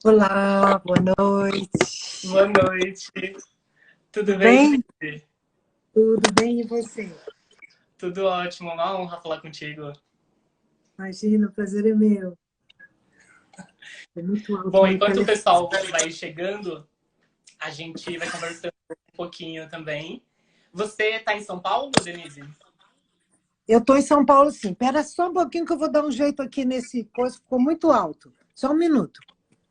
Olá, boa noite. Boa noite. Tudo Tudo bem, bem? Denise? Tudo bem, e você? Tudo ótimo, uma honra falar contigo. Imagina, o prazer é meu. É muito alto Bom, meu enquanto o telefone. pessoal vai chegando, a gente vai conversando um pouquinho também. Você está em São Paulo, Denise? Eu estou em São Paulo, sim. Espera só um pouquinho que eu vou dar um jeito aqui nesse coisa, ficou muito alto. Só um minuto.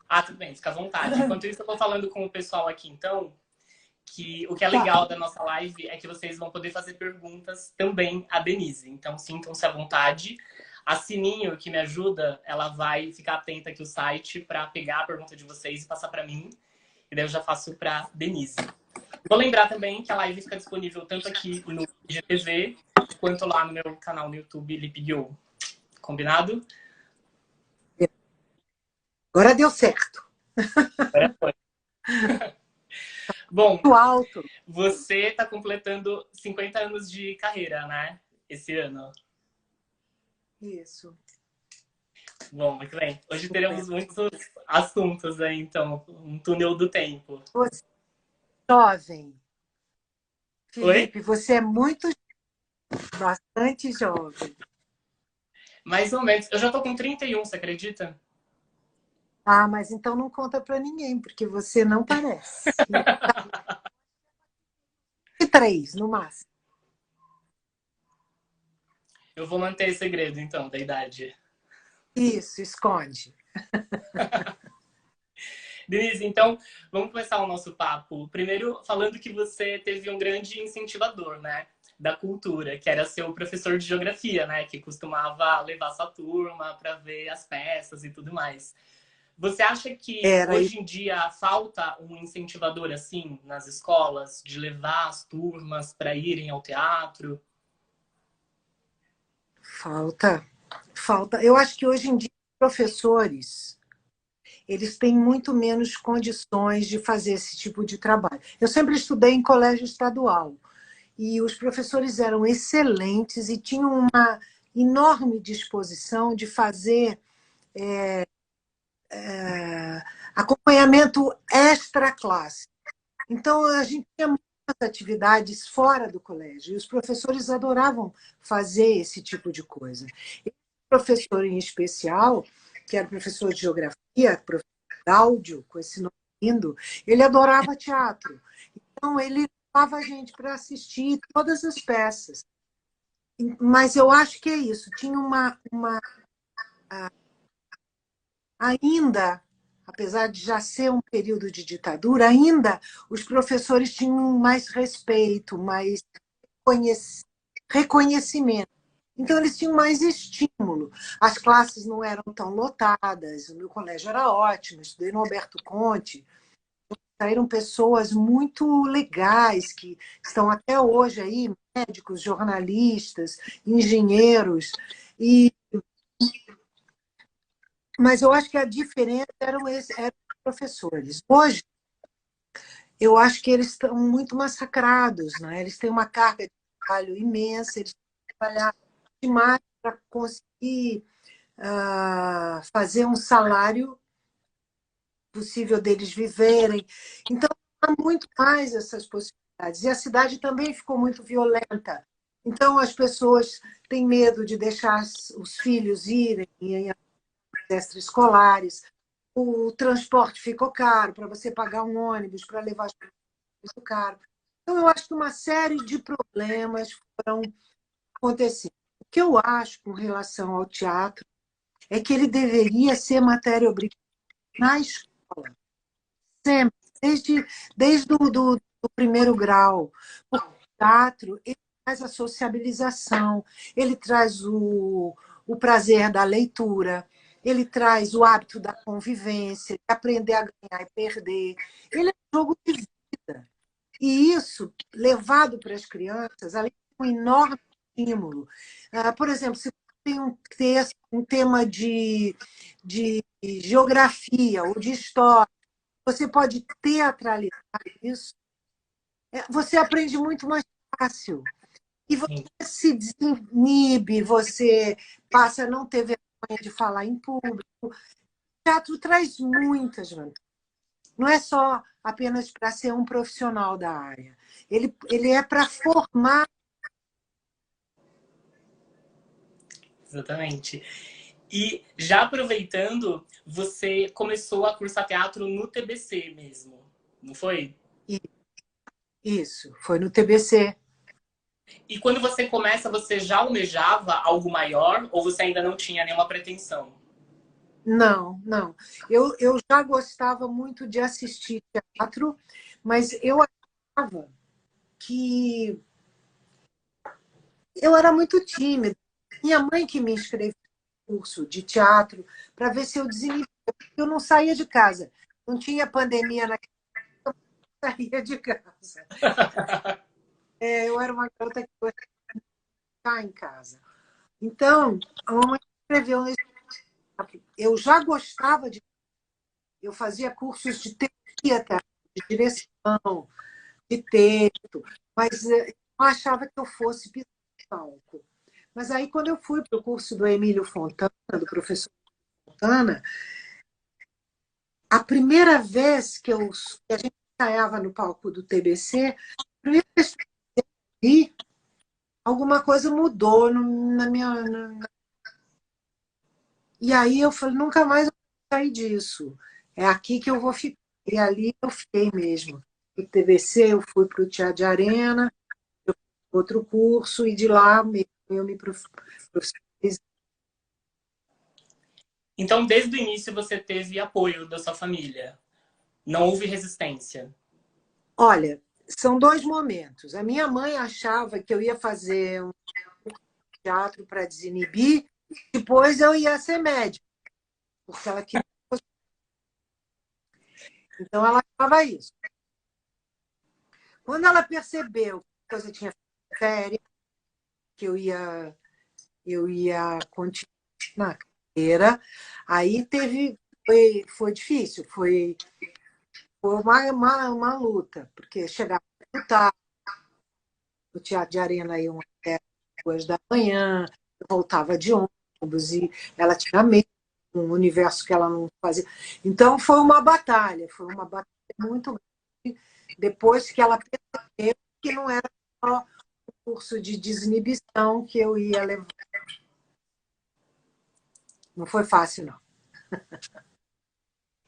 Ah, tudo bem, fica à vontade. Enquanto isso, eu vou falando com o pessoal aqui, então, que o que é Tá. legal da nossa live é que vocês vão poder fazer perguntas também à Denise. Então, sintam-se à vontade. A Sininho, que me ajuda, ela vai ficar atenta aqui o site para pegar a pergunta de vocês e passar para mim. E daí eu já faço para Denise. Vou lembrar também que a live fica disponível tanto aqui no IGTV quanto lá no meu canal no YouTube, LipGo. Combinado? Agora deu certo. Agora foi. Bom, Muito alto. você está completando 50 anos de carreira, né? Esse ano. Isso. Bom, muito bem. Hoje teremos 50. muitos assuntos aí, então. Um túnel do tempo. Você é jovem. Oi? Felipe, você é muito, bastante jovem. Mais ou menos. Eu já tô com 31, você acredita? Ah, mas então não conta para ninguém, porque você não parece. E três, no máximo. Eu vou manter esse segredo, então, da idade. Isso, esconde. Denise, então, vamos começar o nosso papo. Primeiro, falando que você teve um grande incentivador, né? Da cultura, que era seu professor de geografia, né? Que costumava levar sua turma para ver as peças e tudo mais. Você acha que Era hoje em dia falta um incentivador assim nas escolas, de levar as turmas para irem ao teatro? falta, falta. Eu acho que hoje em dia os professores, eles têm muito menos condições de fazer esse tipo de trabalho. Eu sempre estudei em colégio estadual e os professores eram excelentes e tinham uma enorme disposição de fazer acompanhamento extra-classe. Então, a gente tinha muitas atividades fora do colégio e os professores adoravam fazer esse tipo de coisa. E o professor em especial, que era professor de geografia, professor Gáudio, com esse nome lindo, ele adorava teatro. Então, ele levava a gente para assistir todas as peças. Mas eu acho que é isso. Tinha ainda, apesar de já ser um período de ditadura, ainda os professores tinham mais respeito, mais reconhecimento. Então, eles tinham mais estímulo. As classes não eram tão lotadas, o meu colégio era ótimo, estudei no Alberto Conte, saíram pessoas muito legais, que estão até hoje aí, médicos, jornalistas, engenheiros, e mas eu acho que a diferença eram os professores. Hoje, eu acho que eles estão muito massacrados, né? Eles têm uma carga de trabalho imensa, eles têm que trabalhar demais para conseguir fazer um salário possível deles viverem. Então, há muito mais essas possibilidades. E a cidade também ficou muito violenta. Então, as pessoas têm medo de deixar os filhos irem em extraescolares. O transporte ficou caro, para você pagar um ônibus para levar as pessoas ficou caro. Então, eu acho que uma série de problemas foram acontecendo. O que eu acho com relação ao teatro é que ele deveria ser matéria obrigatória na escola, sempre, desde do primeiro grau. O teatro ele traz a sociabilização, ele traz o prazer da leitura, ele traz o hábito da convivência, de aprender a ganhar e perder. Ele é um jogo de vida. E isso, levado para as crianças, além de um enorme estímulo. Por exemplo, se tem um texto, um tema de geografia ou de história, você pode teatralizar isso, você aprende muito mais fácil. E você se desinibe, você passa a não ter vergonha de falar em público. teatro traz muitas vantagens. Não é só apenas para ser um profissional da área. Ele é para formar. Exatamente. E já aproveitando, você começou a cursar teatro no TBC mesmo, não foi? Isso, foi no TBC. E quando você começa, você já almejava algo maior ou você ainda não tinha nenhuma pretensão? Não, não. Eu já gostava muito de assistir teatro, mas eu achava que eu era muito tímida. Minha mãe que me inscreveu no curso de teatro para ver se eu desinibia. Eu não saía de casa. Não tinha pandemia naquela época, eu saía de casa. Eu era uma garota que gostava de ficar em casa. Então, a mamãe escreveu nesse teatro. Eu já gostava de. Eu fazia cursos de teatro, de direção, de texto, mas eu não achava que eu fosse pisar no palco. Mas aí, quando eu fui para o curso do Emílio Fontana, do professor Fontana, a primeira vez que a gente ensaiava no palco do TBC, a primeira vez que eu vi, alguma coisa mudou na minha. E aí eu falei, nunca mais eu vou sair disso. É aqui que eu vou ficar. E ali eu fiquei mesmo. Do TBC, eu fui para o Teatro de Arena, outro curso, e de lá mesmo eu me profissionalizei. Então, desde o início, você teve apoio da sua família. Não houve resistência. Olha, são dois momentos. A minha mãe achava que eu ia fazer um teatro para desinibir, depois eu ia ser médica, porque ela queria. Então ela achava isso. Quando ela percebeu que eu tinha férias, que eu ia continuar na carreira, aí foi difícil, foi uma luta, porque chegava a lutar, o Teatro de Arena ia até 2 da manhã, eu voltava de ônibus e ela tinha medo, um universo que ela não fazia. Então foi uma batalha muito grande, depois que ela percebeu que não era só o curso de desinibição que eu ia levar. Não foi fácil, não.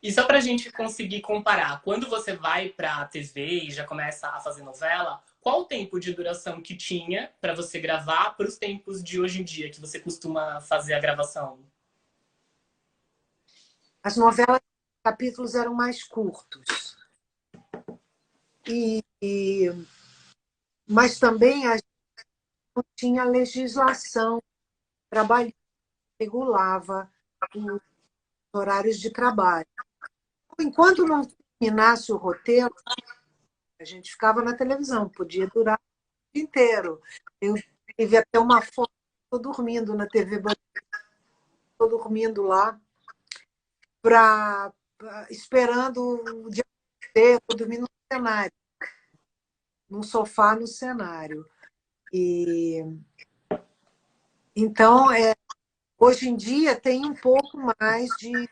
E só pra gente conseguir comparar, quando você vai pra TV e já começa a fazer novela, qual o tempo de duração que tinha pra você gravar para os tempos de hoje em dia que você costuma fazer a gravação? As novelas, os capítulos eram mais curtos. Mas também a gente não tinha legislação trabalhista que regulava os horários de trabalho. Enquanto não terminasse o roteiro, a gente ficava na televisão, podia durar o dia inteiro. Eu tive até uma foto, estou dormindo na TV, estou dormindo lá, esperando o dia inteiro, estou dormindo no cenário, num sofá no cenário. E então, hoje em dia tem um pouco mais de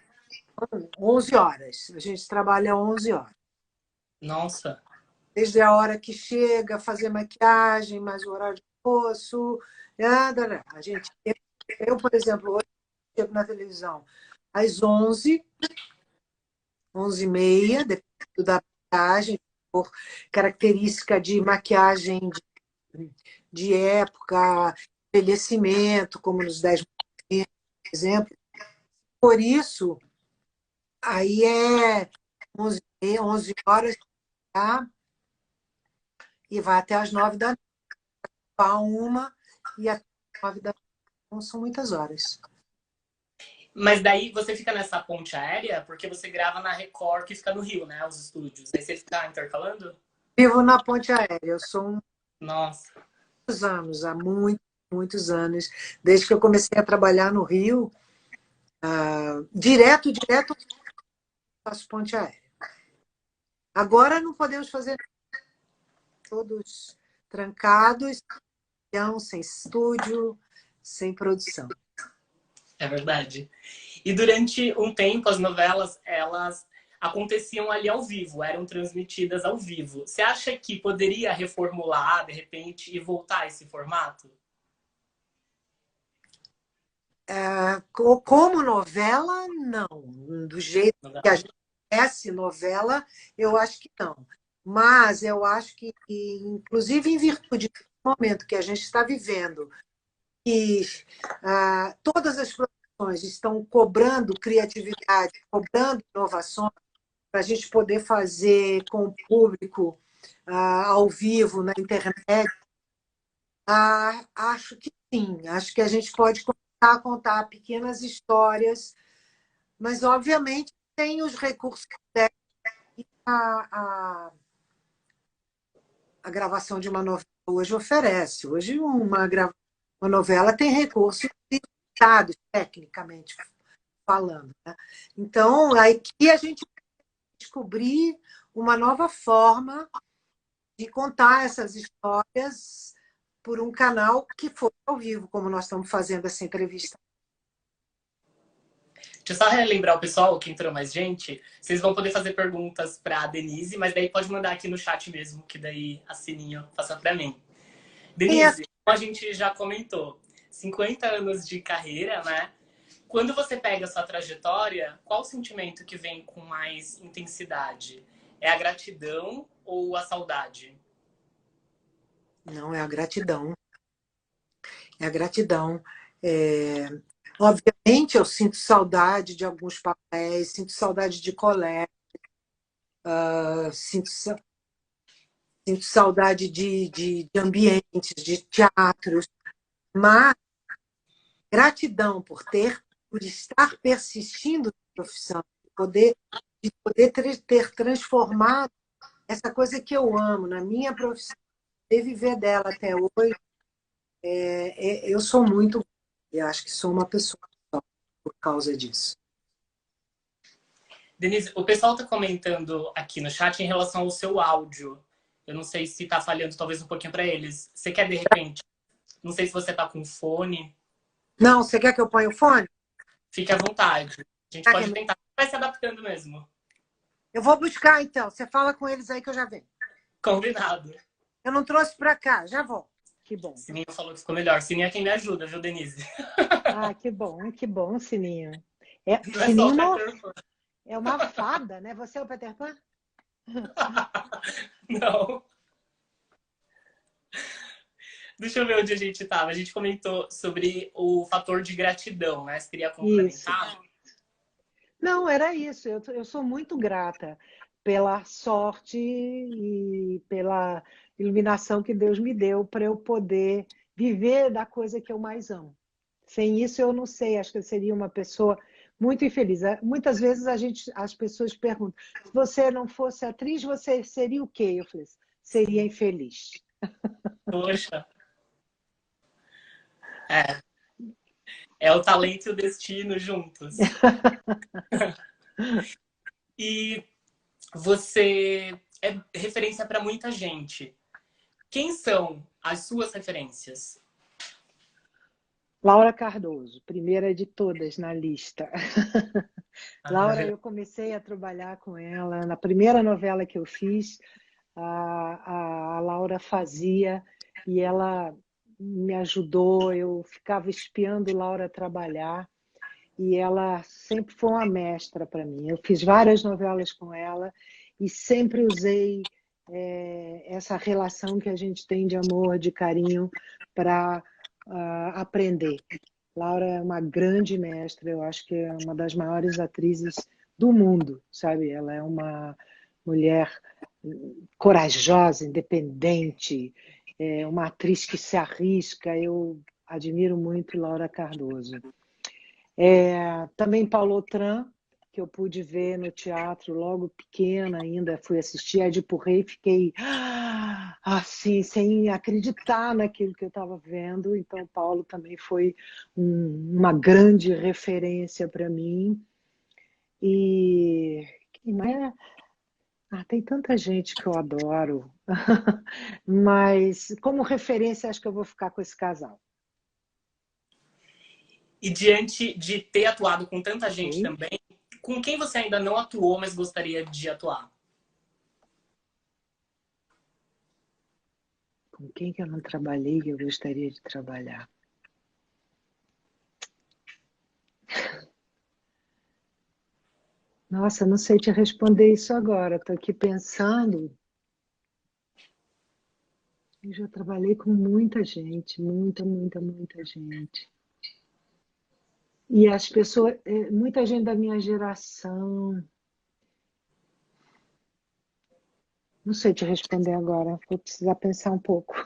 11 horas. A gente trabalha 11 horas. Nossa, Desde a hora que chega, fazer maquiagem, mais o horário de almoço. A gente, por exemplo, hoje chego na televisão às 11, 11h30, dependendo da maquiagem, por característica de maquiagem de época, envelhecimento, como nos 10 por exemplo. Por isso, aí é 11 horas, tá? E vai até as 9 da noite, a uma e até as 9 da noite. Então, são muitas horas. mas daí você fica nessa ponte aérea porque você grava na Record que fica no Rio, né? Os estúdios. Aí você fica intercalando? Vivo na ponte aérea. Eu sou Nossa, muitos anos, há muitos anos, desde que eu comecei a trabalhar no Rio, direto, faço ponte aérea. Agora não podemos fazer todos trancados, sem estúdio, sem produção. é verdade. E durante um tempo, as novelas, elas aconteciam ali ao vivo, eram transmitidas ao vivo. Você acha que poderia reformular, de repente, e voltar a esse formato? Como novela, não. Do jeito que a gente conhece novela, eu acho que não. Mas eu acho que, inclusive em virtude do momento que a gente está vivendo, e todas as produções estão cobrando criatividade, cobrando inovações para a gente poder fazer com o público ao vivo, na internet, acho que sim. Acho que a gente pode começar a contar pequenas histórias, mas, obviamente, tem os recursos técnicos. A, a, a gravação de uma novela hoje oferece. Hoje, uma novela tem recursos limitados, tecnicamente falando, né? Então, aqui a gente descobrir uma nova forma de contar essas histórias por um canal que for ao vivo, como nós estamos fazendo essa entrevista. Deixa eu só relembrar o pessoal que entrou mais gente. Vocês vão poder fazer perguntas para a Denise, mas daí pode mandar aqui no chat mesmo, que daí a Sininho passa para mim. Denise, como a gente já comentou, 50 anos de carreira, né? Quando você pega a sua trajetória, qual o sentimento que vem com mais intensidade? É a gratidão ou a saudade? Não, é a gratidão. É a gratidão. Obviamente, eu sinto saudade de alguns papéis, sinto saudade de colegas, sinto saudade de ambientes, de teatros, mas gratidão por estar persistindo na profissão, de poder ter transformado essa coisa que eu amo na minha profissão, de viver dela até hoje. Eu sou muito, eu acho que sou uma pessoa só por causa disso. Denise, o pessoal está comentando aqui no chat em relação ao seu áudio. Eu não sei se está falhando talvez um pouquinho para eles. Você quer, de repente, não sei se você está com fone. Não, você quer que eu ponha o fone? Fique à vontade. A gente pode tentar. Vai se adaptando mesmo. Eu vou buscar, então. Você fala com eles aí que eu já venho. Combinado. Eu não trouxe para cá, já vou. Que bom. Sininho falou que ficou melhor. Sininho é quem me ajuda, viu, Denise? Que bom, Sininho. Não é Sininho só o Peter Pan. É uma fada, né? Você é o Peter Pan? Não. Deixa eu ver onde a gente estava. A gente comentou sobre o fator de gratidão, né? Você queria complementar? Isso. Não, era isso. Eu sou muito grata pela sorte e pela iluminação que Deus me deu para eu poder viver da coisa que eu mais amo. Sem isso, eu não sei. Acho que eu seria uma pessoa muito infeliz. Muitas vezes as pessoas perguntam: se você não fosse atriz, você seria o quê? Eu falei: seria infeliz. Poxa. É o talento e o destino juntos. E você é referência para muita gente. Quem são as suas referências? Laura Cardoso, primeira de todas na lista. Laura, eu comecei a trabalhar com ela na primeira novela que eu fiz. A Laura fazia e ela me ajudou. Eu ficava espiando Laura trabalhar e ela sempre foi uma mestra para mim. Eu fiz várias novelas com ela e sempre usei essa relação que a gente tem de amor, de carinho para aprender. Laura é uma grande mestra, eu acho que é uma das maiores atrizes do mundo, sabe? Ela é uma mulher corajosa, independente, uma atriz que se arrisca. Eu admiro muito Laura Cardoso. Também Paulo Otran, que eu pude ver no teatro logo pequena ainda, fui assistir a Édipo Rei, fiquei assim, sem acreditar naquilo que eu estava vendo. Então, Paulo também foi uma grande referência para mim. E tem tanta gente que eu adoro, mas como referência acho que eu vou ficar com esse casal. E diante de ter atuado com tanta gente Ok. também, com quem você ainda não atuou, mas gostaria de atuar? Com quem que eu não trabalhei que eu gostaria de trabalhar? Nossa, não sei te responder isso agora. Estou aqui pensando. Eu já trabalhei com muita gente, muita gente. E as pessoas, muita gente da minha geração. Não sei te responder agora. Vou precisar pensar um pouco.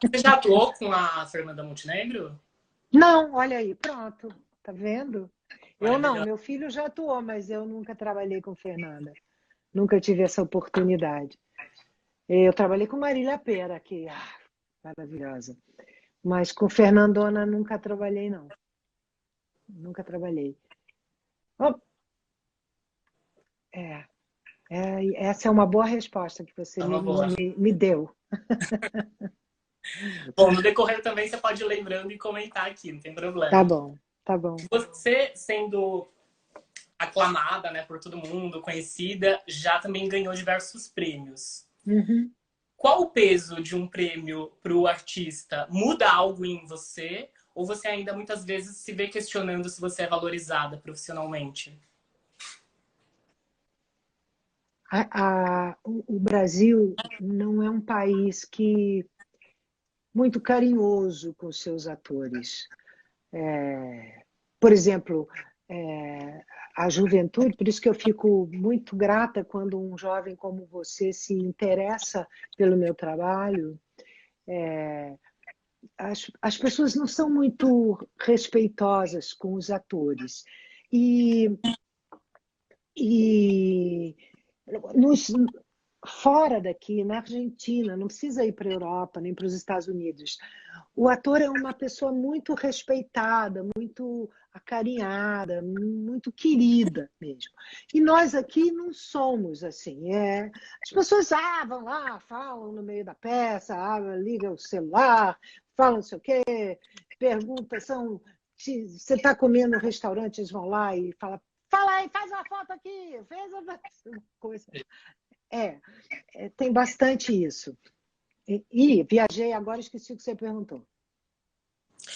Você já atuou com a Fernanda Montenegro? Não, olha aí, pronto. Tá vendo? Eu não, Maravilhosa. meu filho já atuou, mas eu nunca trabalhei com Fernanda. Nunca tive essa oportunidade. Eu trabalhei com Marília Pêra, que maravilhosa. Mas com Fernandona nunca trabalhei, não. Nunca trabalhei. Oh, é, essa é uma boa resposta que você É uma boa. me deu. Bom, no decorrer também você pode ir lembrando e comentar aqui, não tem Tá problema. bom, tá bom. Você sendo aclamada, né, por todo mundo, conhecida, já também ganhou diversos prêmios. Uhum. Qual o peso de um prêmio para o artista? Muda algo em você? Ou você ainda muitas vezes se vê questionando se você é valorizada profissionalmente? O Brasil não é um país que muito carinhoso com seus atores. Por exemplo, a juventude, por isso que eu fico muito grata quando um jovem como você se interessa pelo meu trabalho. As pessoas não são muito respeitosas com os atores. E, e nos, fora daqui, na Argentina, não precisa ir para a Europa, nem para os Estados Unidos. O ator é uma pessoa muito respeitada, muito acarinhada, muito querida mesmo. E nós aqui não somos assim. As pessoas vão lá, falam no meio da peça, liga o celular, falam não sei o quê, perguntam, se você está comendo no restaurante, eles vão lá e falam, fala aí, faz uma foto aqui, fez uma coisa. Tem bastante isso. E viajei, agora esqueci o que você perguntou.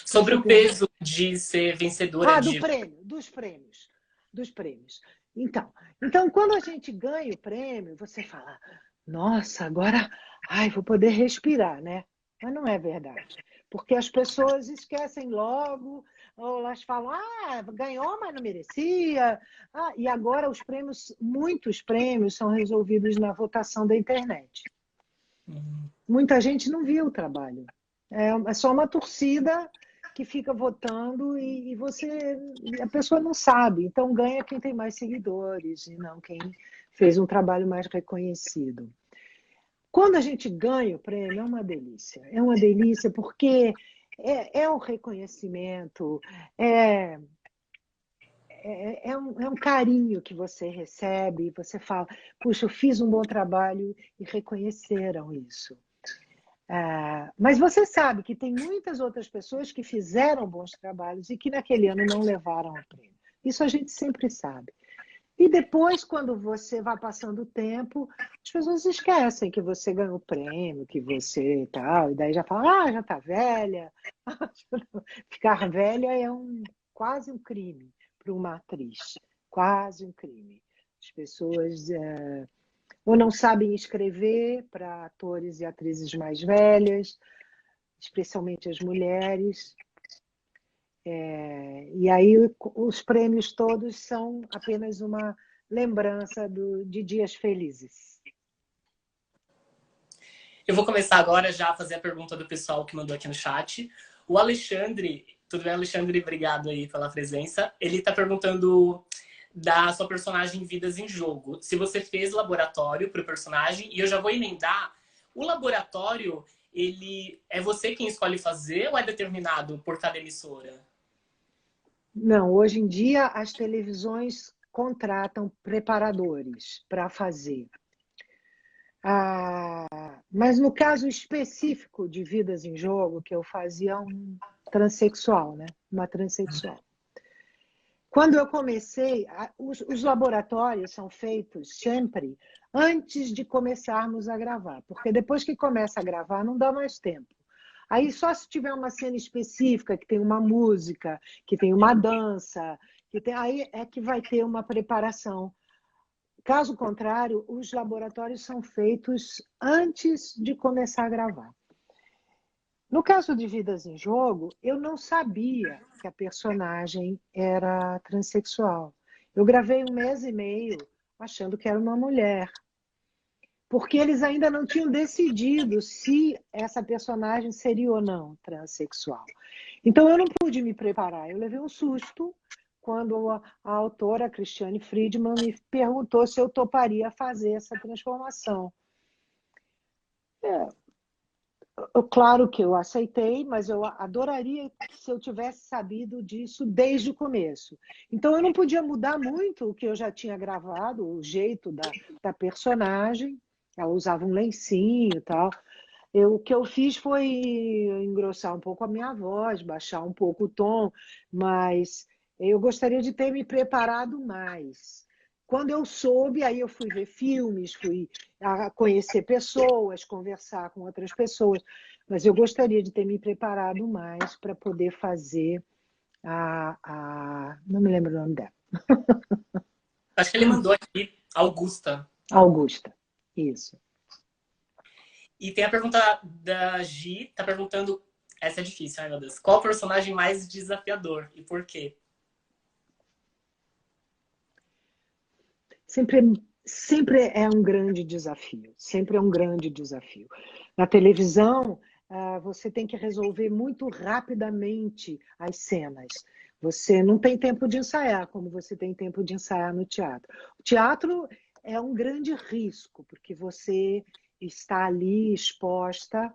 Sobre o peso de ser vencedora Do de... prêmio, dos prêmios. Então, quando a gente ganha o prêmio, você fala, nossa, agora, vou poder respirar, né? Mas não é verdade. Porque as pessoas esquecem logo, ou elas falam, ganhou, mas não merecia. E agora os prêmios, muitos prêmios são resolvidos na votação da internet. Muita gente não viu o trabalho. É só uma torcida que fica votando e a pessoa não sabe. Então ganha quem tem mais seguidores e não quem fez um trabalho mais reconhecido. Quando a gente ganha o prêmio, é uma delícia. É uma delícia porque é um reconhecimento, é um carinho que você recebe e você fala, puxa, eu fiz um bom trabalho e reconheceram isso. Mas você sabe que tem muitas outras pessoas que fizeram bons trabalhos e que naquele ano não levaram o prêmio. Isso a gente sempre sabe. E depois, quando você vai passando o tempo, as pessoas esquecem que você ganhou o prêmio, que você tal, e daí já fala, já está velha. Ficar velha é quase um crime para uma atriz. Quase um crime. As pessoas ou não sabem escrever para atores e atrizes mais velhas, especialmente as mulheres. E aí os prêmios todos são apenas uma lembrança de dias felizes. Eu vou começar agora já a fazer a pergunta do pessoal que mandou aqui no chat. O Alexandre, tudo bem, Alexandre? Obrigado aí pela presença. Ele está perguntando da sua personagem Vidas em Jogo. Se você fez laboratório para o personagem, e eu já vou emendar, o laboratório, ele é você quem escolhe fazer ou é determinado por cada emissora? Não, hoje em dia as televisões contratam preparadores para fazer. Mas no caso específico de Vidas em Jogo, que eu fazia um transexual, né? Uma transexual. Quando eu comecei, os laboratórios são feitos sempre antes de começarmos a gravar, porque depois que começa a gravar não dá mais tempo. Aí só se tiver uma cena específica, que tem uma música, que tem uma dança, aí é que vai ter uma preparação. Caso contrário, os laboratórios são feitos antes de começar a gravar. No caso de Vidas em Jogo, eu não sabia que a personagem era transexual. Eu gravei 1 mês e meio achando que era uma mulher, porque eles ainda não tinham decidido se essa personagem seria ou não transexual. Então eu não pude me preparar, eu levei um susto quando a autora, Christiane Friedman, me perguntou se eu toparia fazer essa transformação. Claro que eu aceitei, mas eu adoraria se eu tivesse sabido disso desde o começo. Então eu não podia mudar muito o que eu já tinha gravado, o jeito da personagem. Ela usava um lencinho e tal. O que eu fiz foi engrossar um pouco a minha voz, baixar um pouco o tom, mas eu gostaria de ter me preparado mais. Quando eu soube, aí eu fui ver filmes, fui conhecer pessoas, conversar com outras pessoas, mas eu gostaria de ter me preparado mais para poder fazer Não me lembro o nome dela. Acho que ele mandou aqui, Augusta. Augusta, isso. E tem a pergunta da Gi, tá perguntando, essa é difícil, ai meu Deus. Qual o personagem mais desafiador e por quê? Sempre é um grande desafio, sempre é um grande desafio. Na televisão, você tem que resolver muito rapidamente as cenas. Você não tem tempo de ensaiar, como você tem tempo de ensaiar no teatro. O teatro é um grande risco, porque você está ali exposta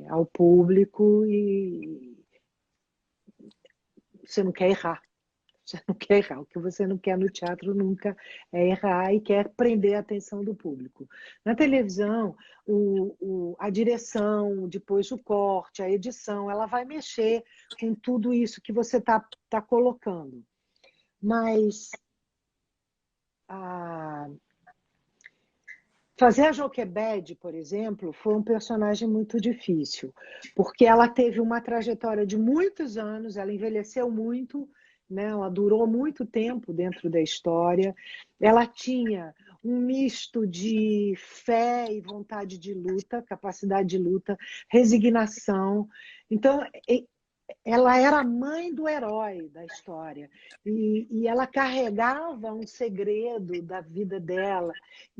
ao público e você não quer errar. Você não quer errar. O que você não quer no teatro nunca é errar e quer prender a atenção do público. Na televisão, a direção, depois o corte, a edição, ela vai mexer com tudo isso que você tá colocando. Mas fazer a Joquebed, por exemplo, foi um personagem muito difícil, porque ela teve uma trajetória de muitos anos, ela envelheceu muito, né? Ela durou muito tempo dentro da história, ela tinha um misto de fé e vontade de luta, capacidade de luta, resignação. Então, ela era a mãe do herói da história e ela carregava um segredo da vida dela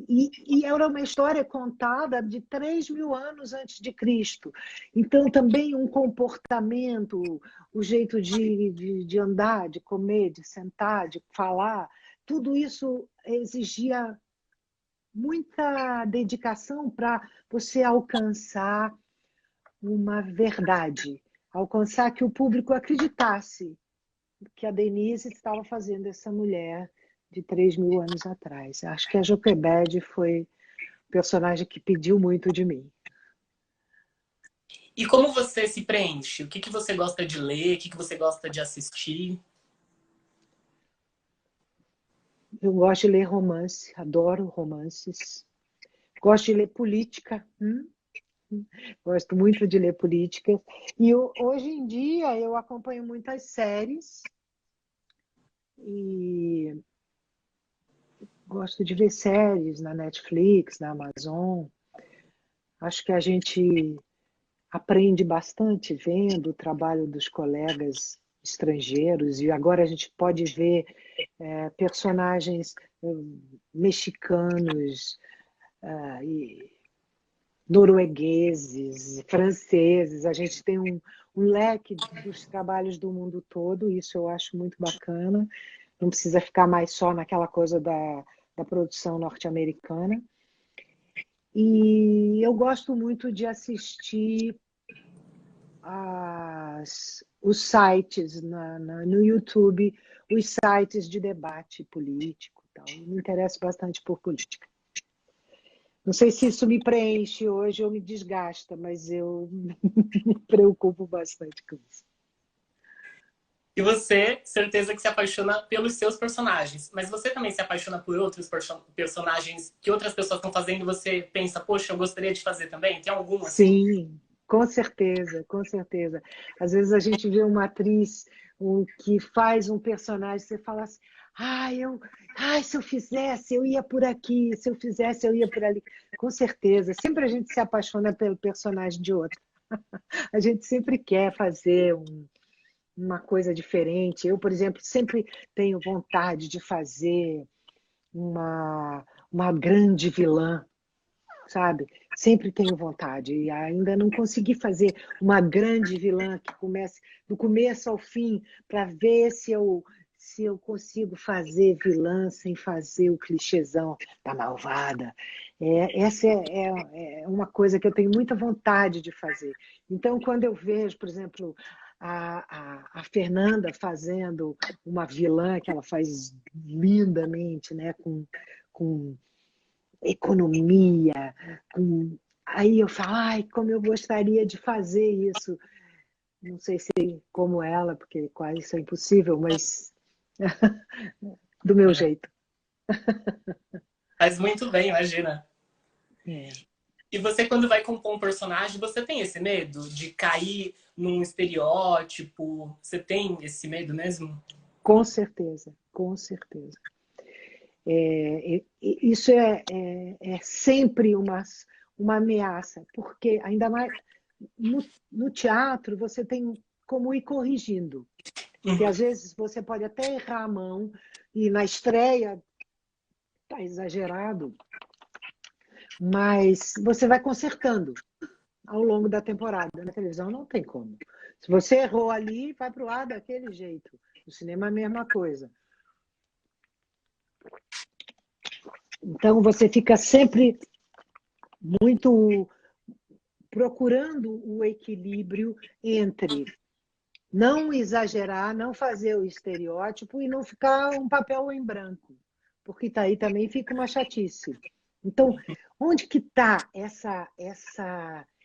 e era uma história contada de 3.000 anos antes de Cristo. Então também um comportamento, o jeito de andar, de comer, de sentar, de falar, tudo isso exigia muita dedicação para você alcançar uma verdade, alcançar que o público acreditasse que a Denise estava fazendo essa mulher de 3.000 anos atrás. Acho que a Joquebed foi o personagem que pediu muito de mim. E como você se preenche? O que você gosta de ler? O que você gosta de assistir? Eu gosto de ler romance, adoro romances. Gosto de ler política. Gosto muito de ler política. E hoje em dia eu acompanho muitas séries e gosto de ver séries na Netflix, na Amazon. Acho que a gente aprende bastante vendo o trabalho dos colegas estrangeiros e agora a gente pode ver personagens mexicanos e noruegueses, franceses. A gente tem um leque dos trabalhos do mundo todo, isso eu acho muito bacana. Não precisa ficar mais só naquela coisa da produção norte-americana. E eu gosto muito de assistir os sites no YouTube, os sites de debate político. Tal. Eu me interesso bastante por política. Não sei se isso me preenche hoje ou me desgasta, mas eu me preocupo bastante com isso. E você, certeza que se apaixona pelos seus personagens. Mas você também se apaixona por outros personagens que outras pessoas estão fazendo e você pensa, poxa, eu gostaria de fazer também? Tem algum assim? Sim, com certeza, com certeza. Às vezes a gente vê uma atriz que faz um personagem, você fala assim, se eu fizesse, eu ia por aqui, se eu fizesse, eu ia por ali. Com certeza, sempre a gente se apaixona pelo personagem de outro. A gente sempre quer fazer uma coisa diferente. Eu, por exemplo, sempre tenho vontade de fazer uma grande vilã, sabe? Sempre tenho vontade e ainda não consegui fazer uma grande vilã que comece do começo ao fim para ver se eu consigo fazer vilã sem fazer o clichêzão da malvada. Essa é uma coisa que eu tenho muita vontade de fazer. Então, quando eu vejo, por exemplo, a Fernanda fazendo uma vilã que ela faz lindamente, né? Com economia, aí eu falo, ai, como eu gostaria de fazer isso. Não sei se como ela, porque quase isso é impossível, mas do meu É. jeito. Faz muito bem, imagina. É, E você, quando vai compor um personagem, você tem esse medo de cair num estereótipo? Você tem esse medo mesmo? com certeza, com certeza. Isso é sempre uma ameaça, porque ainda mais no teatro você tem como ir corrigindo. Porque Uhum. às vezes você pode até errar a mão e na estreia está exagerado, mas você vai consertando ao longo da temporada. Na televisão não tem como. Se você errou ali, vai para o ar daquele jeito. No cinema é a mesma coisa. Então você fica sempre muito procurando o equilíbrio entre não exagerar, não fazer o estereótipo e não ficar um papel em branco, porque tá aí também fica uma chatice. Então, onde que está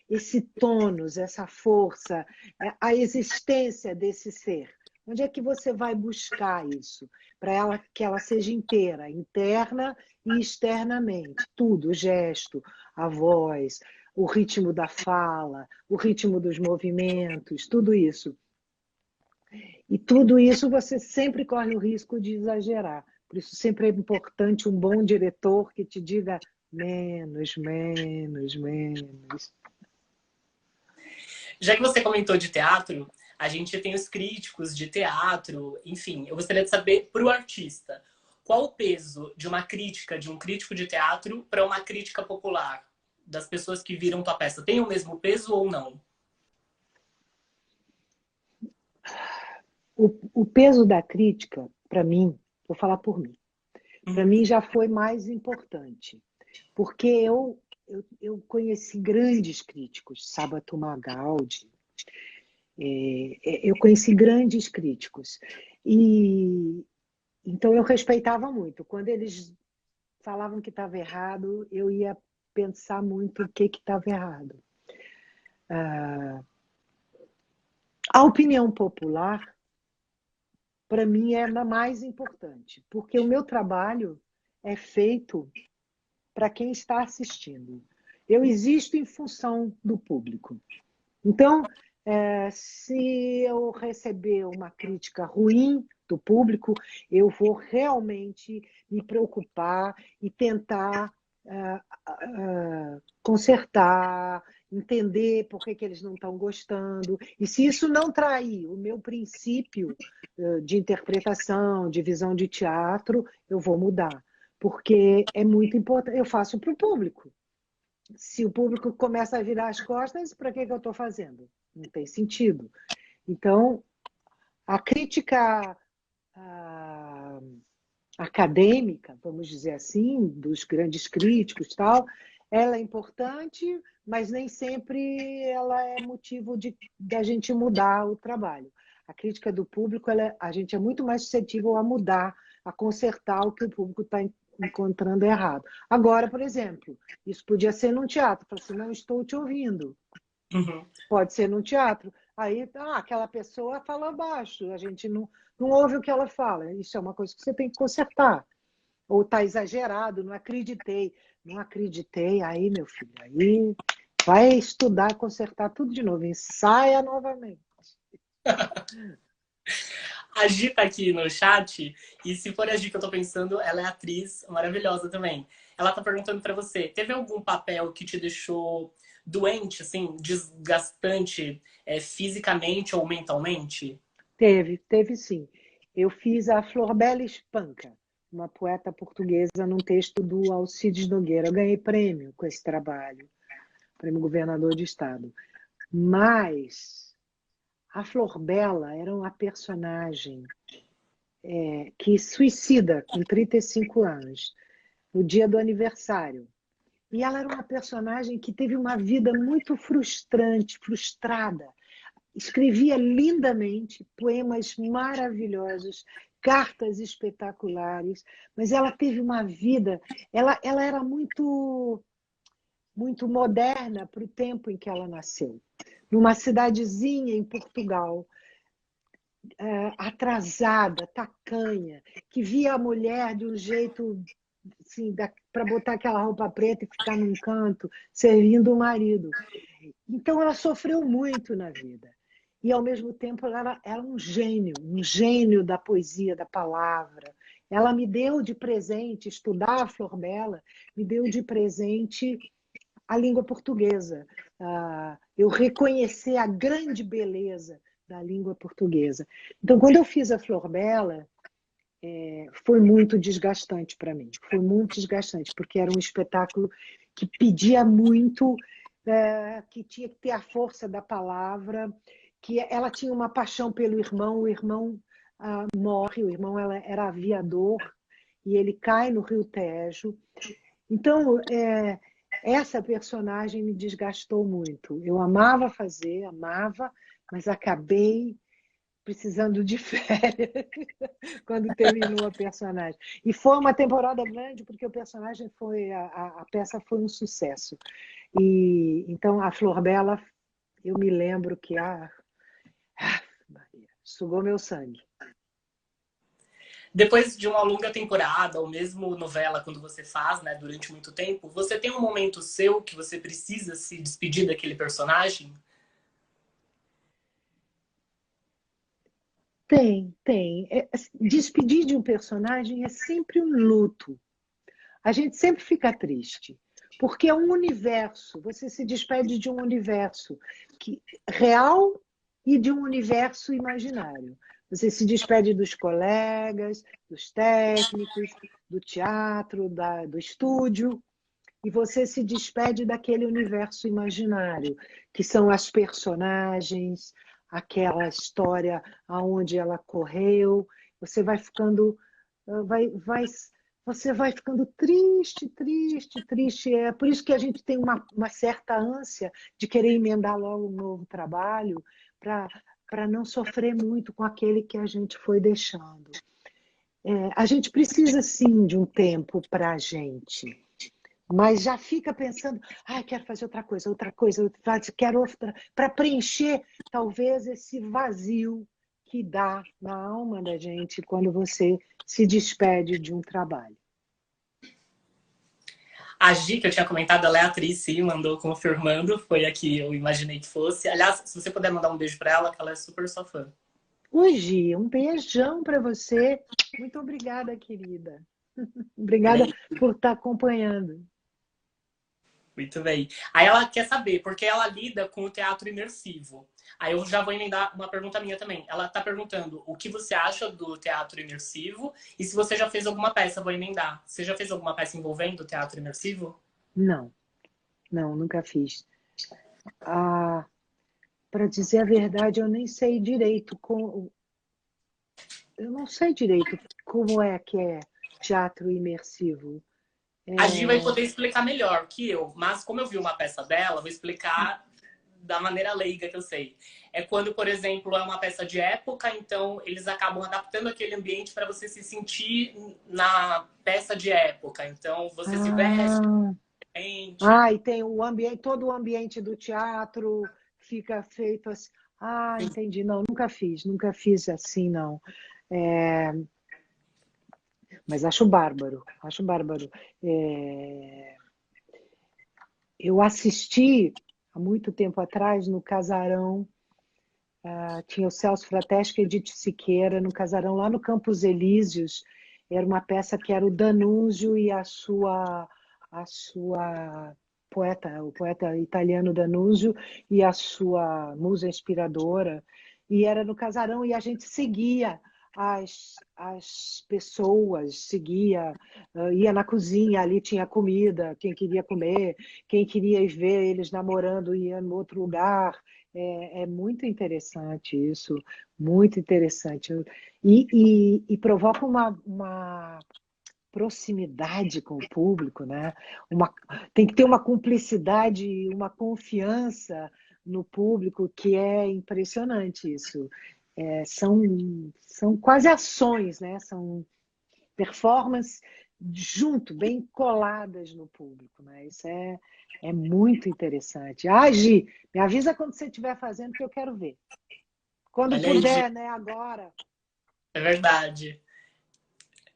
esse tônus, essa força, a existência desse ser? Onde é que você vai buscar isso? Para ela que ela seja inteira, interna e externamente. Tudo, o gesto, a voz, o ritmo da fala, o ritmo dos movimentos, tudo isso. E tudo isso você sempre corre o risco de exagerar. Por isso sempre é importante um bom diretor que te diga menos, menos, menos. Já que você comentou de teatro, a gente tem os críticos de teatro, enfim, eu gostaria de saber para o artista, qual o peso de uma crítica, de um crítico de teatro para uma crítica popular, das pessoas que viram tua peça? Tem o mesmo peso ou não? O peso da crítica, para mim, vou falar por mim, para mim já foi mais importante. Porque eu conheci grandes críticos, Sábato Magaldi, eu conheci grandes críticos. E então eu respeitava muito. Quando eles falavam que estava errado, eu ia pensar muito o que estava errado. A opinião popular, para mim, é a mais importante, porque o meu trabalho é feito para quem está assistindo. Eu existo em função do público. Então, se eu receber uma crítica ruim do público, eu vou realmente me preocupar e tentar consertar, entender por que eles não estão gostando. E se isso não trair o meu princípio de interpretação, de visão de teatro, eu vou mudar. Porque é muito importante. Eu faço para o público. Se o público começa a virar as costas, para que eu estou fazendo? Não tem sentido. Então, a crítica acadêmica, vamos dizer assim, dos grandes críticos e tal, ela é importante, mas nem sempre ela é motivo da gente mudar o trabalho. A crítica do público, a gente é muito mais suscetível a mudar, a consertar o que o público está encontrando errado. Agora, por exemplo, isso podia ser num teatro, falar assim, não estou te ouvindo. Uhum. Pode ser num teatro. Aí, aquela pessoa fala baixo, a gente não ouve o que ela fala. Isso é uma coisa que você tem que consertar. Ou está exagerado, não acreditei. Não acreditei, aí, meu filho, aí vai estudar, consertar tudo de novo, ensaia novamente. A Gi tá aqui no chat, e se for a Gi que eu tô pensando, ela é atriz maravilhosa também. Ela tá perguntando pra você, teve algum papel que te deixou doente, assim, desgastante, fisicamente ou mentalmente? Teve sim. Eu fiz a Florbela Espanca, uma poeta portuguesa, num texto do Alcides Nogueira. Eu ganhei prêmio com esse trabalho, prêmio governador de estado. Mas a Florbela era uma personagem que suicida com 35 anos, no dia do aniversário. E ela era uma personagem que teve uma vida muito frustrante, frustrada. Escrevia lindamente, poemas maravilhosos, cartas espetaculares, mas ela teve uma vida, ela era muito moderna para o tempo em que ela nasceu. Numa cidadezinha em Portugal, atrasada, tacanha, que via a mulher de um jeito assim, para botar aquela roupa preta e ficar num canto, servindo o marido. Então ela sofreu muito na vida. E, ao mesmo tempo, ela era um gênio da poesia, da palavra. Ela me deu de presente, estudar a Flor Bela, me deu de presente a língua portuguesa. Eu reconhecer a grande beleza da língua portuguesa. Então, quando eu fiz a Flor Bela, foi muito desgastante para mim. Foi muito desgastante, porque era um espetáculo que pedia muito, que tinha que ter a força da palavra, que ela tinha uma paixão pelo irmão, o irmão morre, o irmão era aviador, e ele cai no Rio Tejo. Então, essa personagem me desgastou muito. Eu amava fazer, amava, mas acabei precisando de férias quando terminou a personagem. E foi uma temporada grande porque o personagem foi a peça foi um sucesso. E então a Flor Bela, eu me lembro que Maria, sugou meu sangue. Depois de uma longa temporada, ou mesmo novela, quando você faz, né, durante muito tempo, você tem um momento seu que você precisa se despedir daquele personagem? Tem. Despedir de um personagem é sempre um luto. A gente sempre fica triste, porque é um universo, você se despede de um universo real e de um universo imaginário. Você se despede dos colegas, dos técnicos, do teatro, do estúdio, e você se despede daquele universo imaginário, que são as personagens, aquela história aonde ela correu. Você vai ficando, você vai ficando triste, triste, triste. É por isso que a gente tem uma certa ânsia de querer emendar logo um novo trabalho para não sofrer muito com aquele que a gente foi deixando. A gente precisa, sim, de um tempo para a gente. Mas já fica pensando, quero fazer outra coisa, quero outra, para preencher talvez esse vazio que dá na alma da gente quando você se despede de um trabalho. A Gi, que eu tinha comentado, ela é atriz, sim, mandou confirmando, foi a que eu imaginei que fosse. Aliás, se você puder mandar um beijo para ela, que ela é super sua fã. Gi, um beijão para você. Muito obrigada, querida. Obrigada por estar acompanhando. Muito bem. Aí ela quer saber, porque ela lida com o teatro imersivo. Aí eu já vou emendar uma pergunta minha também. Ela está perguntando o que você acha do teatro imersivo e se você já fez alguma peça, vou emendar. Você já fez alguma peça envolvendo o teatro imersivo? Não, nunca fiz. Para dizer a verdade, eu nem sei direito eu não sei direito como é que é teatro imersivo. A Gi vai poder explicar melhor que eu, mas como eu vi uma peça dela, vou explicar da maneira leiga que eu sei. É quando, por exemplo, é uma peça de época, então eles acabam adaptando aquele ambiente para você se sentir na peça de época. Então você se veste, E tem o ambiente, todo o ambiente do teatro fica feito assim. Ah, entendi. Não, nunca fiz assim, não. É, mas acho bárbaro, acho bárbaro. É, eu assisti há muito tempo atrás no Casarão, tinha o Celso Frateschi e Edith Siqueira no Casarão, lá no Campos Elíseos. Era uma peça que era o Danúzio e a sua poeta, o poeta italiano Danúzio e a sua musa inspiradora. E era no Casarão e a gente seguia as pessoas, ia na cozinha, ali tinha comida, quem queria comer, quem queria ir ver eles namorando ia no outro lugar. É muito interessante isso, muito interessante. E provoca uma proximidade com o público, né? Tem que ter uma cumplicidade, uma confiança no público que é impressionante isso. São quase ações, né? São performances junto, bem coladas no público, né? Isso é muito interessante. Ah, Gi, me avisa quando você estiver fazendo que eu quero ver. Quando Olha aí, puder, né? Agora. é verdade.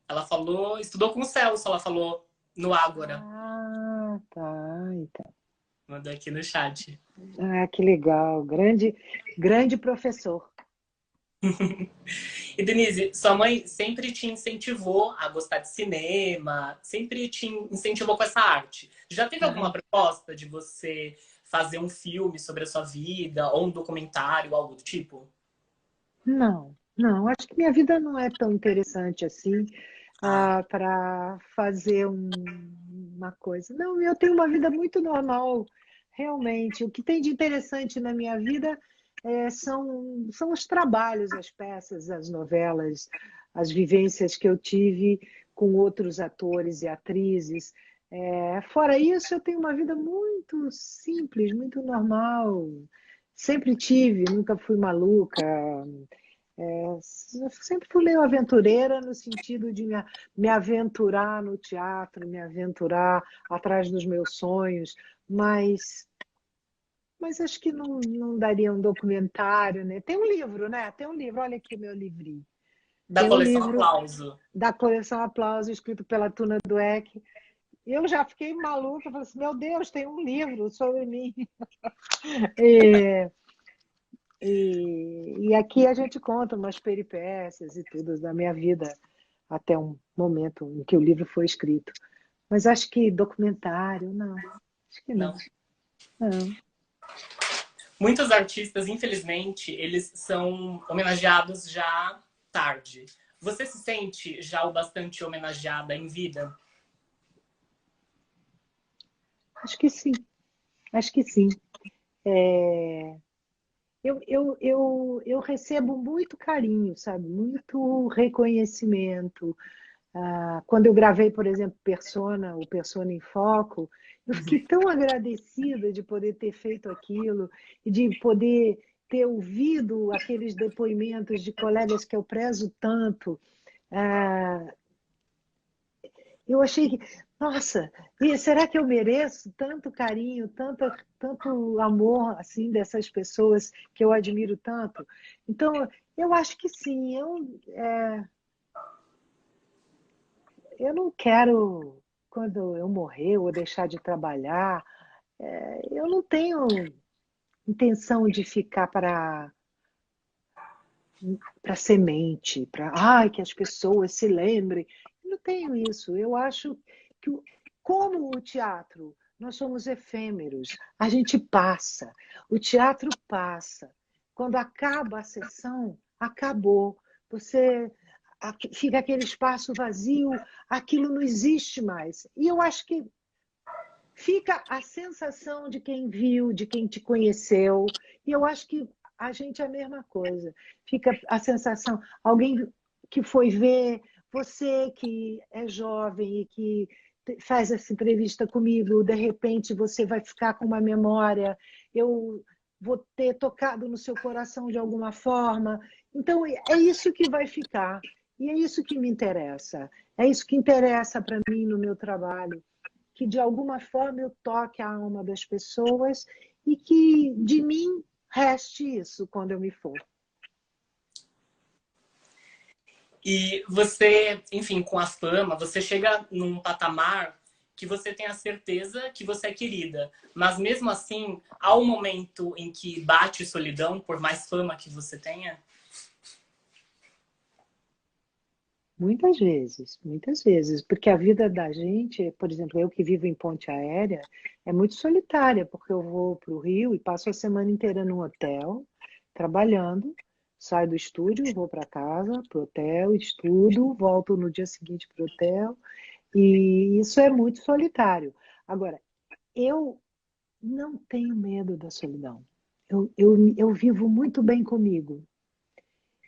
Ela falou, estudou com o Celso, ela falou no Ágora. Ah, tá. Então. Mandou aqui no chat. Ah, que legal. Grande, grande professor. E Denise, sua mãe sempre te incentivou a gostar de cinema, sempre te incentivou com essa arte. Já teve alguma Aham. proposta de você fazer um filme sobre a sua vida, ou um documentário, algo do tipo? Não, não. Acho que minha vida não é tão interessante assim Ah, para fazer uma coisa. Não, eu tenho uma vida muito normal, realmente. O que tem de interessante na minha vida são os trabalhos, as peças, as novelas, as vivências que eu tive com outros atores e atrizes. Fora isso, eu tenho uma vida muito simples, muito normal. Sempre tive, nunca fui maluca. Eu sempre fui meio aventureira no sentido de me aventurar no teatro, me aventurar atrás dos meus sonhos, mas, mas acho que não daria um documentário, né? Tem um livro, né? Tem um livro, olha aqui o meu livrinho. da Tem um coleção livro Aplauso. da coleção Aplauso, escrito pela Tuna Dueck. Eu já fiquei maluca, falei assim, meu Deus, tem um livro sobre mim. E aqui a gente conta umas peripécias e tudo da minha vida até um momento em que o livro foi escrito. Mas acho que documentário, não. Acho que Não. não. Não. Muitos artistas, infelizmente, eles são homenageados já tarde. Você se sente já o bastante homenageada em vida? Acho que sim. Acho que sim. Eu recebo muito carinho, sabe? Muito reconhecimento. Quando eu gravei, por exemplo, Persona, o Persona em Foco, eu fiquei tão agradecida de poder ter feito aquilo e de poder ter ouvido aqueles depoimentos de colegas que eu prezo tanto. Ah, eu achei que, nossa, será que eu mereço tanto carinho, tanto amor assim dessas pessoas que eu admiro tanto? Então, eu acho que sim. Eu não quero, quando eu morrer ou deixar de trabalhar, eu não tenho intenção de ficar para semente, para que as pessoas se lembrem. Eu não tenho isso. Eu acho que, como o teatro, nós somos efêmeros, a gente passa, o teatro passa. Quando acaba a sessão, acabou. Você fica aquele espaço vazio, aquilo não existe mais. E eu acho que fica a sensação de quem viu, de quem te conheceu. E eu acho que a gente é a mesma coisa. Fica a sensação, alguém que foi ver, você que é jovem e que faz essa entrevista comigo, de repente você vai ficar com uma memória, eu vou ter tocado no seu coração de alguma forma. Então, é isso que vai ficar. E é isso que me interessa. É isso que interessa para mim no meu trabalho, que de alguma forma eu toque a alma das pessoas e que de mim reste isso quando eu me for. E você, enfim, com a fama, você chega num patamar que você tem a certeza que você é querida. Mas mesmo assim, há um momento em que bate solidão, por mais fama que você tenha? Muitas vezes, porque a vida da gente, por exemplo, eu que vivo em Ponte Aérea, é muito solitária, porque eu vou para o Rio e passo a semana inteira num hotel, trabalhando, saio do estúdio, vou para casa, para o hotel, estudo, volto no dia seguinte para o hotel, e isso é muito solitário. Agora, eu não tenho medo da solidão. Eu vivo muito bem comigo.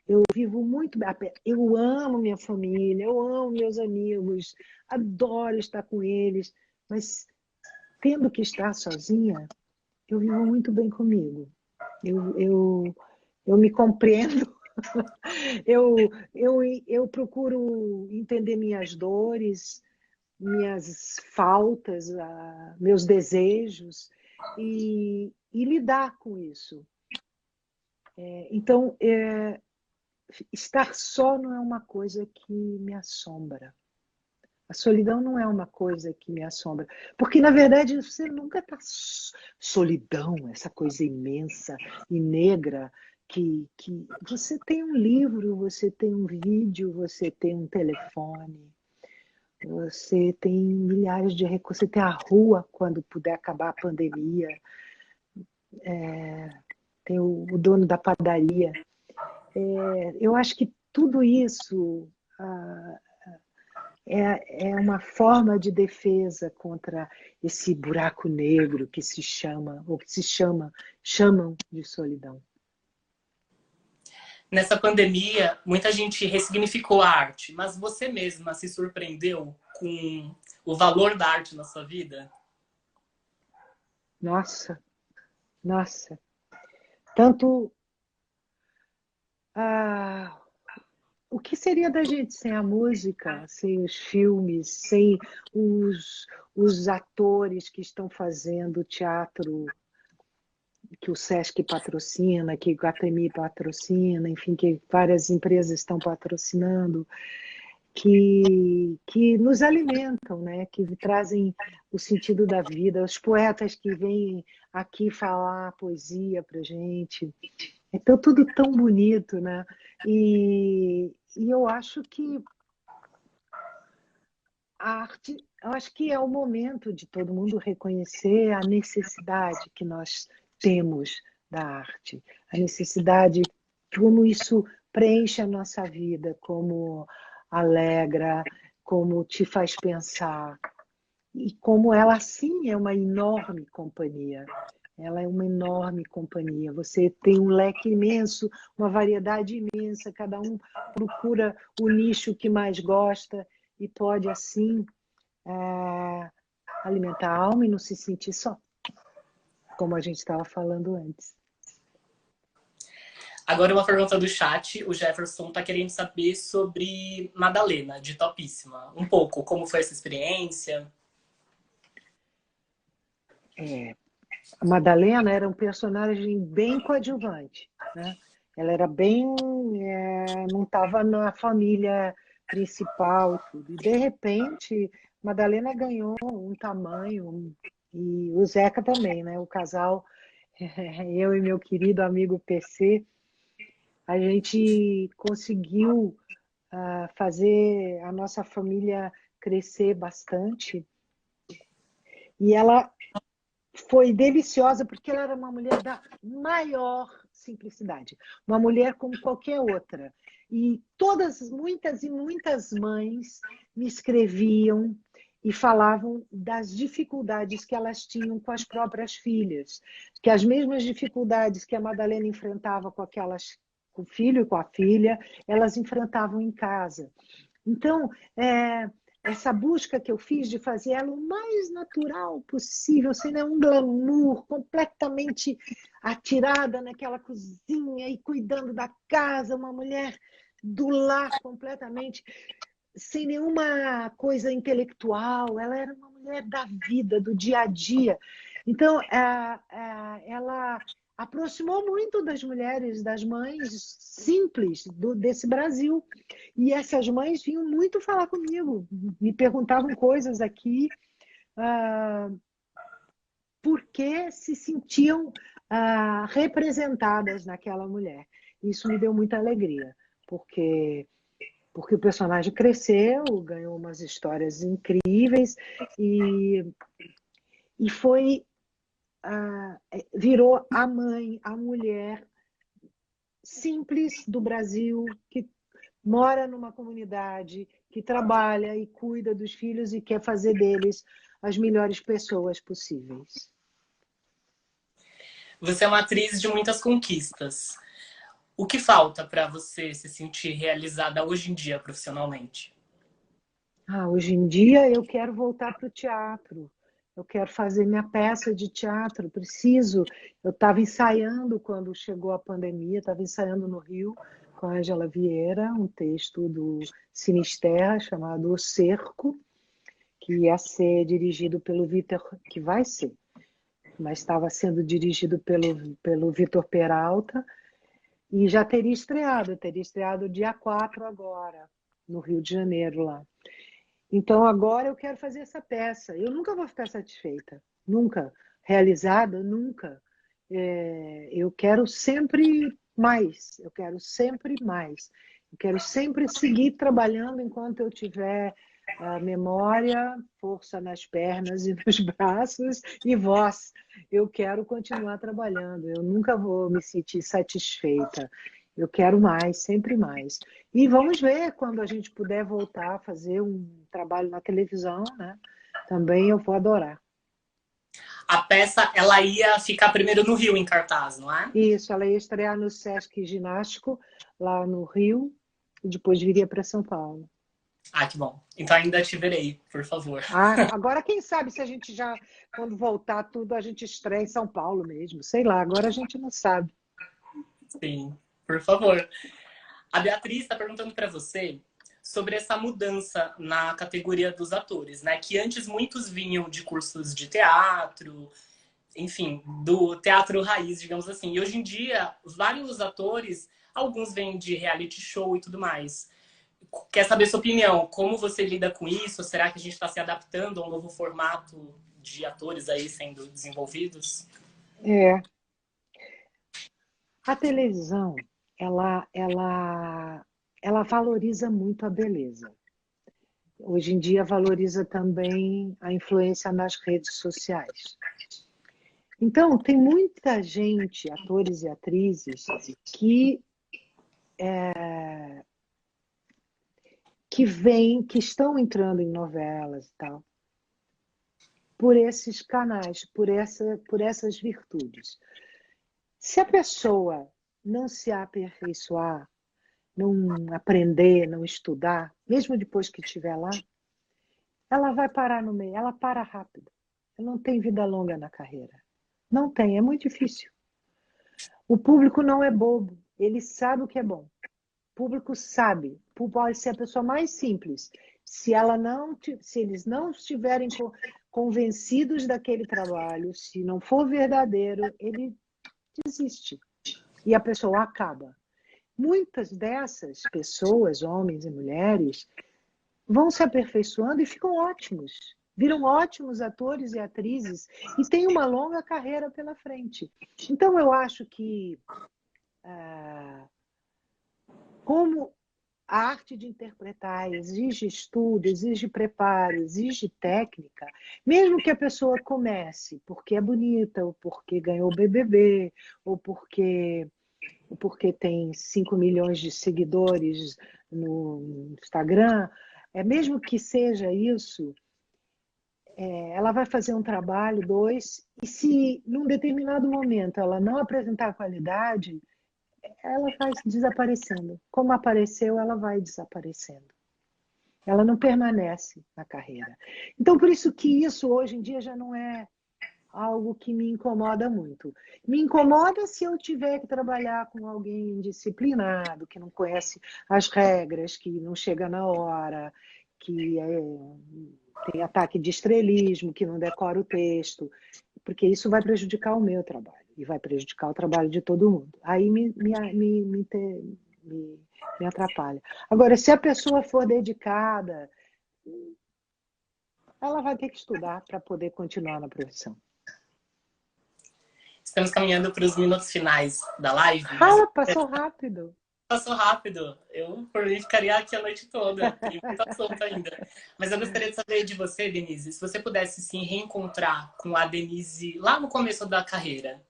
Eu vivo muito bem. Eu amo minha família, eu amo meus amigos, adoro estar com eles, mas tendo que estar sozinha, eu vivo muito bem comigo. Eu me compreendo, eu procuro entender minhas dores, minhas faltas, meus desejos e lidar com isso. Então, estar só não é uma coisa que me assombra. A solidão não é uma coisa que me assombra. Porque, na verdade, você nunca está solidão, essa coisa imensa e negra que você tem um livro, você tem um vídeo, você tem um telefone, você tem milhares de recursos, você tem a rua quando puder acabar a pandemia, tem o dono da padaria. Eu acho que tudo isso é uma forma de defesa contra esse buraco negro que se chama, ou que chamam de solidão. Nessa pandemia, muita gente ressignificou a arte, mas você mesma se surpreendeu com o valor da arte na sua vida? Nossa, nossa. Tanto o que seria da gente sem a música, sem os filmes, sem os atores que estão fazendo teatro que o Sesc patrocina, que o Iguatemi patrocina, enfim, que várias empresas estão patrocinando, que nos alimentam, né? Que trazem o sentido da vida, os poetas que vêm aqui falar poesia para gente. Então, tudo tão bonito, né? E eu acho que a arte, eu acho que é o momento de todo mundo reconhecer a necessidade que nós temos da arte, a necessidade, como isso preenche a nossa vida, como alegra, como te faz pensar, e como ela, sim, é uma enorme companhia. Ela é uma enorme companhia. Você tem um leque imenso, uma variedade imensa, cada um procura o nicho que mais gosta e pode, assim, alimentar a alma e não se sentir só, como a gente estava falando antes. Agora uma pergunta do chat. O Jefferson está querendo saber sobre Madalena, de Topíssima. Um pouco, como foi essa experiência? A Madalena era um personagem bem coadjuvante, né? Ela era bem... não estava na família principal, tudo. E, de repente, Madalena ganhou um tamanho, e o Zeca também, né? O casal, eu e meu querido amigo PC, a gente conseguiu fazer a nossa família crescer bastante. E ela foi deliciosa porque ela era uma mulher da maior simplicidade, uma mulher como qualquer outra. E muitas e muitas mães me escreviam e falavam das dificuldades que elas tinham com as próprias filhas, que as mesmas dificuldades que a Madalena enfrentava com o filho e com a filha, elas enfrentavam em casa. Então, essa busca que eu fiz de fazer ela o mais natural possível, sem nenhum glamour, completamente atirada naquela cozinha e cuidando da casa, uma mulher do lar completamente, sem nenhuma coisa intelectual, ela era uma mulher da vida, do dia a dia. Então, aproximou muito das mulheres, das mães simples desse Brasil. E essas mães vinham muito falar comigo, me perguntavam coisas aqui, porque se sentiam representadas naquela mulher. Isso me deu muita alegria, porque o personagem cresceu, ganhou umas histórias incríveis e foi virou a mãe, a mulher simples do Brasil, que mora numa comunidade, que trabalha e cuida dos filhos e quer fazer deles as melhores pessoas possíveis. Você é uma atriz de muitas conquistas. O que falta para você se sentir realizada hoje em dia profissionalmente? Hoje em dia eu quero voltar para o teatro. Eu quero fazer minha peça de teatro, preciso. Eu estava ensaiando quando chegou a pandemia, estava ensaiando no Rio com a Ângela Vieira, um texto do Sinisterra chamado O Cerco, que ia ser dirigido pelo Vitor, que vai ser, mas estava sendo dirigido pelo Vitor Peralta e já teria estreado dia 4 agora, no Rio de Janeiro lá. Então, agora eu quero fazer essa peça. Eu nunca vou ficar satisfeita, nunca. Realizada, nunca. Eu quero sempre mais, eu quero sempre mais. Eu quero sempre seguir trabalhando enquanto eu tiver memória, força nas pernas e nos braços e voz. Eu quero continuar trabalhando, eu nunca vou me sentir satisfeita. Eu quero mais, sempre mais. E vamos ver quando a gente puder voltar a fazer um trabalho na televisão, né? Também eu vou adorar. A peça, ela ia ficar primeiro no Rio, em cartaz, não é? Isso, ela ia estrear no Sesc Ginástico, lá no Rio, e depois viria para São Paulo. Que bom. Então ainda te verei, por favor. Agora, quem sabe se a gente já, quando voltar tudo, a gente estreia em São Paulo mesmo. Sei lá, agora a gente não sabe. Sim, por favor. A Beatriz está perguntando para você sobre essa mudança na categoria dos atores, né? Que antes muitos vinham de cursos de teatro, enfim, do teatro raiz, digamos assim. E hoje em dia, vários atores, alguns vêm de reality show e tudo mais. Quer saber sua opinião? Como você lida com isso? Será que a gente está se adaptando a um novo formato de atores aí sendo desenvolvidos? A televisão, ela valoriza muito a beleza. Hoje em dia valoriza também a influência nas redes sociais. Então, tem muita gente, atores e atrizes, que que estão entrando em novelas e tal, por esses canais, por essas virtudes. Se a pessoa não se aperfeiçoar, não aprender, não estudar, mesmo depois que estiver lá, ela vai parar no meio, ela para rápido. Ela não tem vida longa na carreira. Não tem, é muito difícil. O público não é bobo, ele sabe o que é bom. O público sabe, pode ser a pessoa mais simples. Se eles não estiverem convencidos daquele trabalho, se não for verdadeiro, ele desiste. E a pessoa acaba. Muitas dessas pessoas, homens e mulheres, vão se aperfeiçoando e ficam ótimos. Viram ótimos atores e atrizes e têm uma longa carreira pela frente. Então, eu acho que, como a arte de interpretar exige estudo, exige preparo, exige técnica, mesmo que a pessoa comece porque é bonita, ou porque ganhou o BBB, ou porque tem 5 milhões de seguidores no Instagram, mesmo que seja isso, ela vai fazer um trabalho, dois, e se num determinado momento ela não apresentar qualidade, ela vai desaparecendo. Como apareceu, ela vai desaparecendo. Ela não permanece na carreira. Então, por isso que isso hoje em dia já não é algo que me incomoda muito. Me incomoda se eu tiver que trabalhar com alguém indisciplinado, que não conhece as regras, que não chega na hora, que tem ataque de estrelismo, que não decora o texto, porque isso vai prejudicar o meu trabalho. e vai prejudicar o trabalho de todo mundo. Aí me atrapalha. Agora, se a pessoa for dedicada, ela vai ter que estudar para poder continuar na profissão. Estamos caminhando para os minutos finais da live. Ah, passou rápido. Passou rápido. Eu, por mim, ficaria aqui a noite toda. Tem muito assunto ainda. Mas eu gostaria de saber de você, Denise, se você pudesse se reencontrar com a Denise lá no começo da carreira,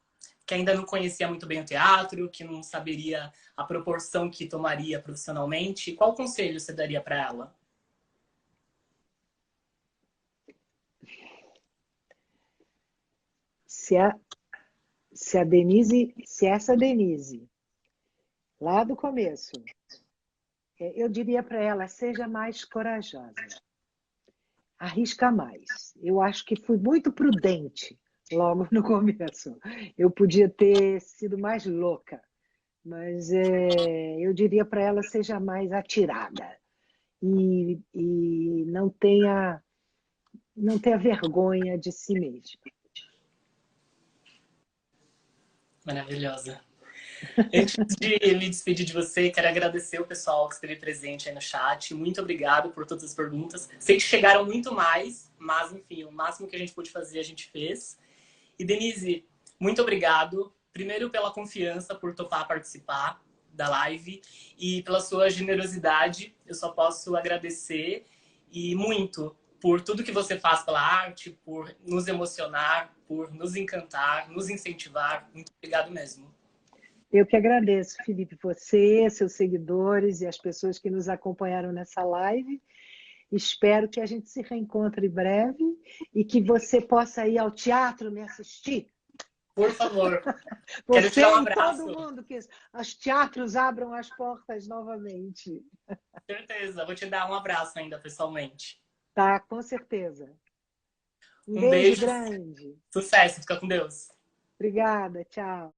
que ainda não conhecia muito bem o teatro, que não saberia a proporção que tomaria profissionalmente, qual conselho você daria para ela? Se essa Denise, lá do começo, eu diria para ela, seja mais corajosa, arrisca mais. Eu acho que fui muito prudente logo no começo. Eu podia ter sido mais louca, mas eu diria para ela, seja mais atirada e não tenha vergonha de si mesma. Maravilhosa. Antes de me despedir de você, quero agradecer o pessoal que esteve presente aí no chat. Muito obrigado por todas as perguntas. Sei que chegaram muito mais, mas, enfim, o máximo que a gente pôde fazer, a gente fez. E, Denise, muito obrigado. Primeiro, pela confiança, por topar participar da live e pela sua generosidade. Eu só posso agradecer e muito por tudo que você faz pela arte, por nos emocionar, por nos encantar, nos incentivar. Muito obrigado mesmo. Eu que agradeço, Felipe, você, seus seguidores e as pessoas que nos acompanharam nessa live. Espero que a gente se reencontre em breve e que você possa ir ao teatro me assistir. Por favor. Você Quero te dar um e abraço. todo mundo, que os teatros abram as portas novamente. Certeza. Vou te dar um abraço ainda pessoalmente. Tá, com certeza. Um Beijo beijo. grande. Sucesso. Fica com Deus. Obrigada, tchau.